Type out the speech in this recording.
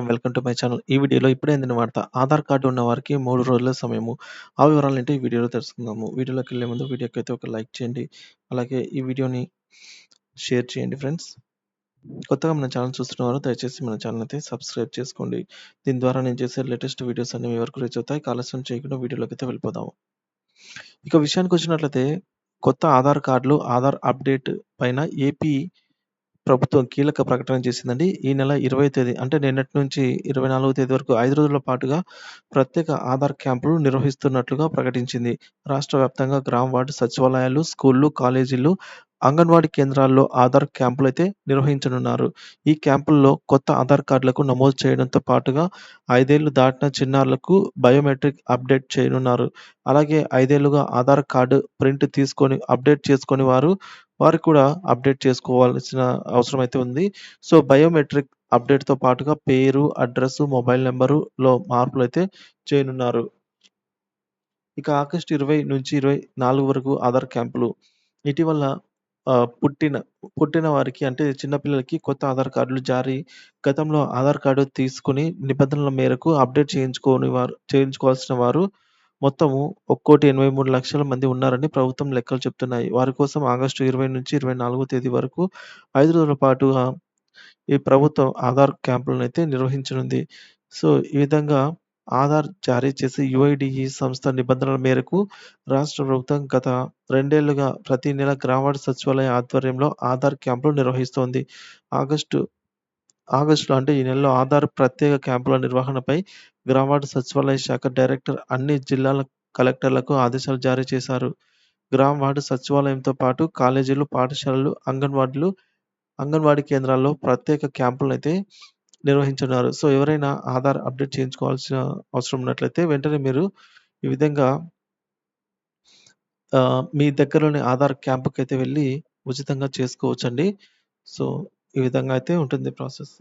Welcome to my channel. ఈ వీడియోలో ఇప్పుడే అందిన వార్త. ఆధార్ కార్డ్ ఉన్న వారికి 3 రోజుల సమయము. ఆ వివరాలేంటో ఈ వీడియోలో తెలుసుకుందాము. వీడియోలోకెళ్ళే ముందు వీడియోకైతే ఒక లైక్ చేయండి. అలాగే ఈ వీడియోని షేర్ చేయండి ఫ్రెండ్స్. కొత్తగా మన ఛానల్ చూస్తున్నవారు దయచేసి మన ఛానల్ అయితే సబ్స్క్రైబ్ చేసుకోండి. దీని ద్వారా నేను చేసే లేటెస్ట్ వీడియోస్ అన్ని మీ వరకు రీచ్ అవుతాయి. ఆలస్యం చేయకుండా వీడియోలోకైతే వెళ్ళిపోదాము. ఇక విషయానికొచ్చినట్లయితే కొత్త ఆధార్ కార్డులు, ఆధార్ అప్డేట్ పైన ఏపీ ప్రభుత్వం కీలక ప్రకటన చేసిందండి. ఈ నెల 20వ తేదీ అంటే నిన్నటి నుంచి 24వ తేదీ వరకు 5 రోజుల పాటుగా ప్రత్యేక ఆధార్ క్యాంపులు నిర్వహిస్తున్నట్లుగా ప్రకటించింది. రాష్ట్ర వ్యాప్తంగా గ్రామ వార్డు సచివాలయాలు, స్కూళ్లు, కాలేజీలు, అంగన్వాడీ కేంద్రాల్లో ఆధార్ క్యాంపులైతే నిర్వహించనున్నారు. ఈ క్యాంపుల్లో కొత్త ఆధార్ కార్డులకు నమోదు చేయడంతో పాటుగా 5 ఏళ్లు దాటిన చిన్నారులకు బయోమెట్రిక్ అప్డేట్ చేయనున్నారు. అలాగే 5 ఏళ్లుగా ఆధార్ కార్డు ప్రింట్ తీసుకొని అప్డేట్ చేసుకొని వారు కూడా అప్డేట్ చేసుకోవాల్సిన అవసరం అయితే ఉంది. సో, బయోమెట్రిక్ అప్డేట్‌తో పాటుగా పేరు, అడ్రెస్సు, మొబైల్ నంబరులో మార్పులైతే చేయనున్నారు. ఇక ఆగస్టు 20 నుంచి 24 వరకు ఆధార్ క్యాంపులు. ఇటీవల పుట్టిన వారికి అంటే చిన్న పిల్లలకి కొత్త ఆధార్ కార్డులు జారీ. గతంలో ఆధార్ కార్డు తీసుకొని నిబంధనల మేరకు అప్డేట్ చేయించుకోవాల్సిన వారు మొత్తము 1,83,00,000 మంది ఉన్నారని ప్రభుత్వం లెక్కలు చెప్తున్నాయి. వారి కోసం ఆగస్టు 20 నుంచి 24 తేదీ వరకు 5 రోజుల పాటుగా ఈ ప్రభుత్వం ఆధార్ క్యాంపులనైతే నిర్వహించనుంది. సో, ఈ విధంగా ఆధార్ జారీ చేసే యూఐడీఏ సంస్థ నిబంధనల మేరకు రాష్ట్ర ప్రభుత్వం గత 2 ఏళ్లుగా ప్రతి నెల గ్రామవార్డు సచివాలయ ఆధ్వర్యంలో ఆధార్ క్యాంపులు నిర్వహిస్తోంది. ఆగస్టు ఆగస్టులో అంటే ఈ నెలలో ఆధార్ ప్రత్యేక క్యాంపుల నిర్వహణపై గ్రామవార్డు సచివాలయ శాఖ డైరెక్టర్ అన్ని జిల్లాల కలెక్టర్లకు ఆదేశాలు జారీ చేశారు. గ్రామ వార్డు సచివాలయంతో పాటు కాలేజీలు, పాఠశాలలు, అంగన్వాడీ కేంద్రాల్లో ప్రత్యేక క్యాంపులనైతే నిర్వహించనున్నారు. సో, ఎవరైనా ఆధార్ అప్డేట్ చేయించుకోవాల్సిన అవసరం ఉన్నట్లయితే వెంటనే మీరు ఈ విధంగా మీ దగ్గరలోని ఆధార్ క్యాంప్‌కైతే వెళ్లి ఉచితంగా చేసుకోవచ్చండి. సో, ఈ విధంగా అయితే ఉంటుంది ప్రాసెస్.